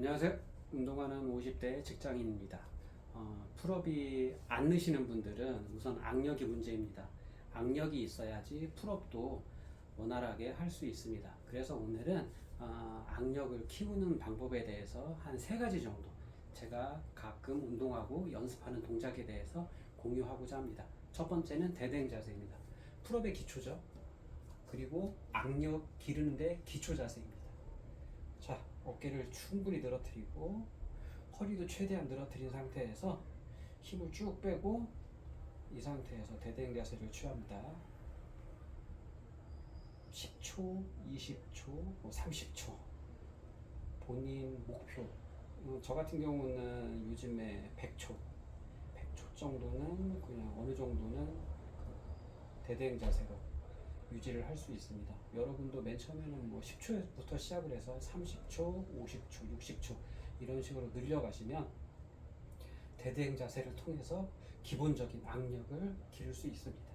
안녕하세요. 운동하는 50대 직장인입니다. 풀업이 안 느시는 분들은 우선 악력이 문제입니다. 악력이 있어야지 풀업도 원활하게 할 수 있습니다. 그래서 오늘은 악력을 키우는 방법에 대해서 한 3가지 정도 제가 가끔 운동하고 연습하는 동작에 대해서 공유하고자 합니다. 첫 번째는 대대행 자세입니다. 풀업의 기초죠. 그리고 악력 기르는데 기초 자세입니다. 자, 어깨를 충분히 늘어뜨리고 허리도 최대한 늘어뜨린 상태에서 힘을 쭉 빼고 이 상태에서 대대행 자세를 취합니다. 10초, 20초, 30초 본인 목표. 저 같은 경우는 요즘에 100초 정도는 그냥 어느 정도는 대대행 자세로 유지를 할 수 있습니다. 여러분도 맨 처음에는 뭐 10초부터 시작을 해서 30초, 50초, 60초 이런 식으로 늘려가시면 대대행 자세를 통해서 기본적인 악력을 기를 수 있습니다.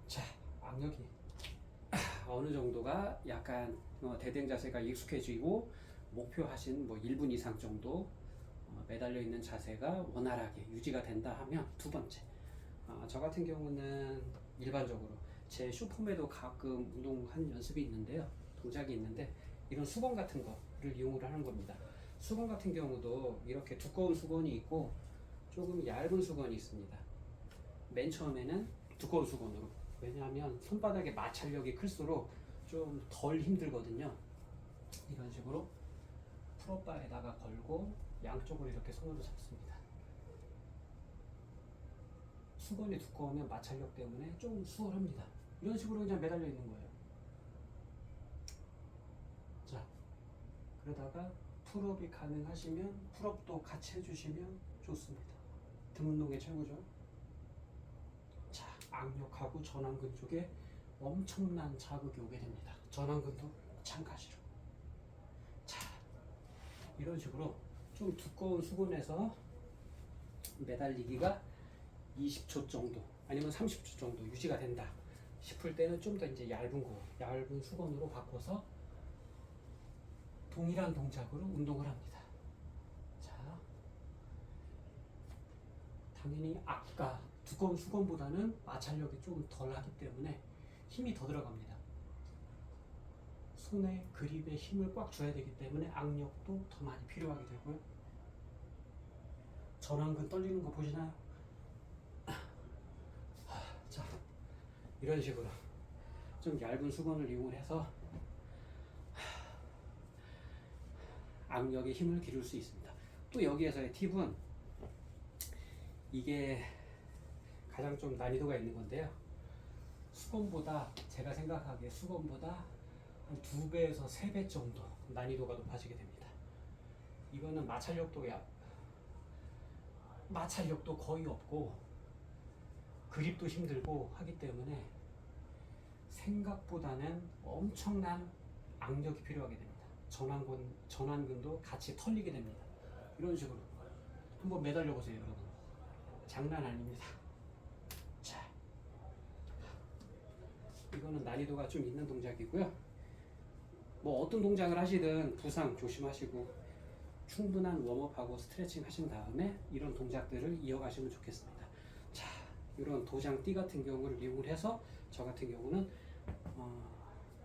자, 악력이 어느 정도가 약간 대대행 자세가 익숙해지고 목표하신 뭐 1분 이상 정도 매달려 있는 자세가 원활하게 유지가 된다 하면 두 번째, 저 같은 경우는 일반적으로 제 슈퍼맨도 가끔 운동하는 연습이 있는데요. 동작이 있는데 이런 수건 같은 거를 이용을 하는 겁니다. 수건 같은 경우도 이렇게 두꺼운 수건이 있고 조금 얇은 수건이 있습니다. 맨 처음에는 두꺼운 수건으로, 왜냐하면 손바닥에 마찰력이 클수록 좀 덜 힘들거든요. 이런 식으로 풀업바에다가 걸고 양쪽을 이렇게 손으로 잡습니다. 수건이 두꺼우면 마찰력 때문에 좀 수월합니다. 이런 식으로 그냥 매달려 있는 거예요. 자, 그러다가 풀업이 가능하시면 풀업도 같이 해주시면 좋습니다. 등 운동의 최고죠. 자, 악력하고 전완근 쪽에 엄청난 자극이 오게 됩니다. 전완근도 마찬가지로. 자, 이런 식으로 좀 두꺼운 수건에서 매달리기가 20초 정도 아니면 30초 정도 유지가 된다 싶을 때는 좀 더 이제 얇은 수건으로 바꿔서 동일한 동작으로 운동을 합니다. 자, 당연히 아까 두꺼운 수건보다는 마찰력이 좀 덜하기 때문에 힘이 더 들어갑니다. 손에 그립에 힘을 꽉 줘야 되기 때문에 악력도 더 많이 필요하게 되고요. 전완근 떨리는 거 보시나요? 자, 이런 식으로 좀 얇은 수건을 이용해서 악력의 힘을 기를 수 있습니다. 또 여기에서의 팁은 이게 가장 좀 난이도가 있는 건데요. 수건보다 제가 생각하기에 수건보다 한 2배에서 3배 정도 난이도가 높아지게 됩니다. 이거는 마찰력도 거의 없고 그립도 힘들고 하기 때문에 생각보다는 엄청난 악력이 필요하게 됩니다. 전완근도 같이 털리게 됩니다. 이런 식으로 한번 매달려 보세요, 여러분. 장난 아닙니다. 자, 이거는 난이도가 좀 있는 동작이고요. 뭐 어떤 동작을 하시든 부상 조심하시고 충분한 웜업하고 스트레칭 하신 다음에 이런 동작들을 이어가시면 좋겠습니다. 자, 이런 도장띠 같은 경우를 이용을 해서 저 같은 경우는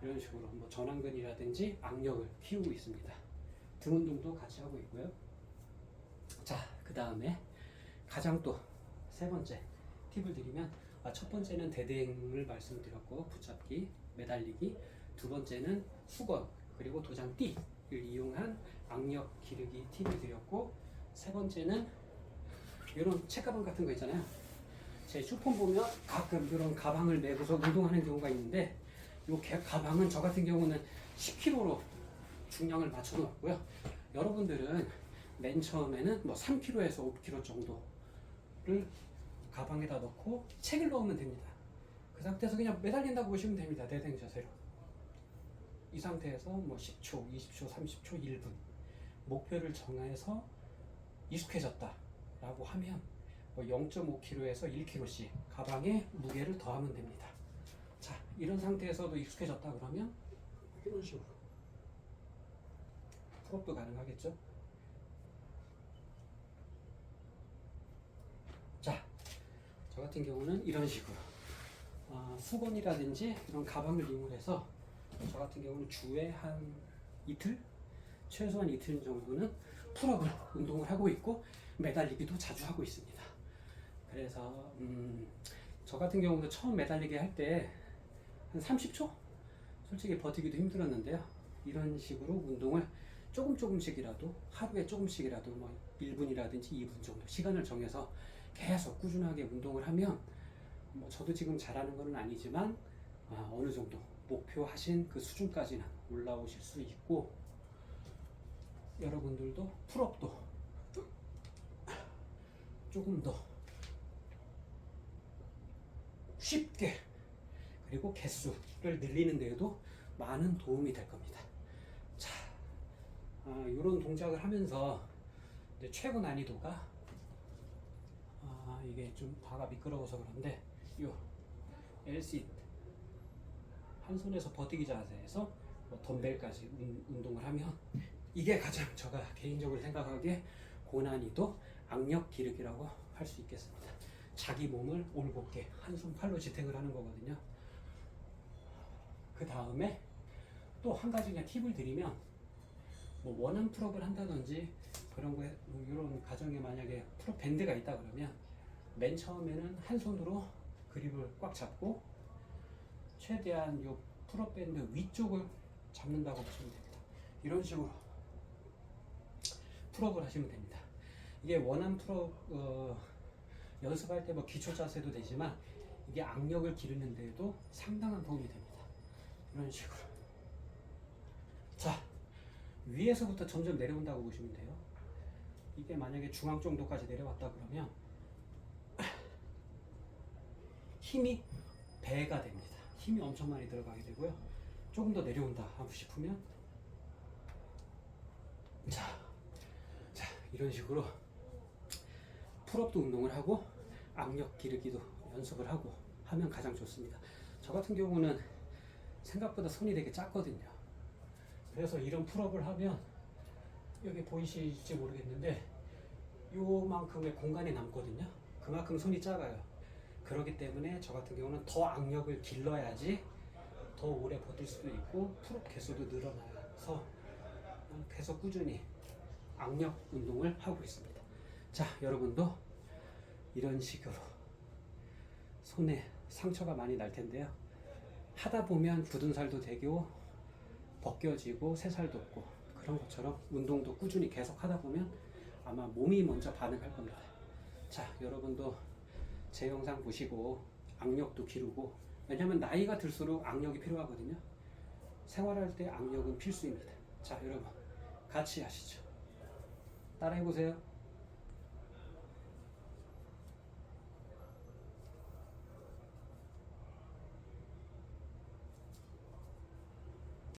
이런 식으로 뭐 전완근이라든지 악력을 키우고 있습니다. 등 운동도 같이 하고 있고요. 자, 그 다음에 가장 또 3번째 팁을 드리면, 첫 번째는 대대행을 말씀드렸고 붙잡기, 매달리기, 2번째는 수건 그리고 도장띠를 이용한 악력 기르기 팁을 드렸고, 3번째는 이런 책가방 같은 거 있잖아요. 제 슈폰 보면 가끔 이런 가방을 메고서 운동하는 경우가 있는데, 이 가방은 저 같은 경우는 10kg로 중량을 맞춰 놓았고요. 여러분들은 맨 처음에는 뭐 3kg에서 5kg 정도를 가방에다 넣고 책을 넣으면 됩니다. 그 상태에서 그냥 매달린다고 보시면 됩니다. 대대행 자세로. 이 상태에서 뭐 10초, 20초, 30초, 1분 목표를 정해서 익숙해졌다 라고 하면 0.5kg에서 1kg씩 가방에 무게를 더하면 됩니다. 자, 이런 상태에서도 익숙해졌다 그러면 이런 식으로 풀업도 가능하겠죠. 자, 저 같은 경우는 이런 식으로 수건이라든지 이런 가방을 이용해서 저 같은 경우는 주에 한 이틀, 최소한 이틀 정도는 풀업을 운동을 하고 있고 매달리기도 자주 하고 있습니다. 그래서 저 같은 경우도 처음 매달리기 할 때 한 30초? 솔직히 버티기도 힘들었는데요. 이런 식으로 운동을 조금씩이라도 하루에 조금씩이라도 뭐 1분이라든지 2분 정도 시간을 정해서 계속 꾸준하게 운동을 하면 뭐 저도 지금 잘하는 건 아니지만 어느 정도 목표하신 그 수준까지는 올라오실 수 있고, 여러분들도 풀업도 조금 더 쉽게 그리고 개수를 늘리는 데에도 많은 도움이 될 겁니다. 자, 이런 동작을 하면서 이제 최고 난이도가 이게 좀 바가 미끄러워서 그런데 요 Lsit 한 손에서 버티기 자세에서 뭐 덤벨까지 운동을 하면 이게 가장 제가 개인적으로 생각하기에 고난이도 악력 기르기라고 할 수 있겠습니다. 자기 몸을 올곧게 한 손 팔로 지탱을 하는 거거든요. 그 다음에 또 한 가지 그냥 팁을 드리면, 뭐 원한 풀업을 한다든지 그런 거에 이런 가정에 만약에 풀업 밴드가 있다 그러면 맨 처음에는 한 손으로 그립을 꽉 잡고 최대한 요 풀업 밴드 위쪽을 잡는다고 보시면 됩니다. 이런 식으로 풀업을 하시면 됩니다. 이게 원한 풀업 연습할 때 뭐 기초 자세도 되지만 이게 악력을 기르는 데에도 상당한 도움이 됩니다. 이런 식으로. 자, 위에서부터 점점 내려온다고 보시면 돼요. 이게 만약에 중앙 정도까지 내려왔다 그러면 힘이 배가 됩니다. 힘이 엄청 많이 들어가게 되고요. 조금 더 내려온다 하고 싶으면 자, 이런 식으로 풀업도 운동을 하고 악력 기르기도 연습을 하고 하면 가장 좋습니다. 저 같은 경우는 생각보다 손이 되게 작거든요. 그래서 이런 풀업을 하면 여기 보이실지 모르겠는데 요만큼의 공간이 남거든요. 그만큼 손이 작아요. 그렇기 때문에 저 같은 경우는 더 악력을 길러야지 더 오래 버틸 수도 있고 풀업 개수도 늘어나서 계속 꾸준히 악력 운동을 하고 있습니다. 자, 여러분도 이런 식으로 손에 상처가 많이 날 텐데요. 하다 보면 굳은 살도 되고 벗겨지고 새살도 없고 그런 것처럼 운동도 꾸준히 계속 하다 보면 아마 몸이 먼저 반응할 겁니다. 자, 여러분도 제 영상 보시고 악력도 기르고, 왜냐하면 나이가 들수록 악력이 필요하거든요. 생활할 때 악력은 필수입니다. 자, 여러분 같이 하시죠. 따라해보세요.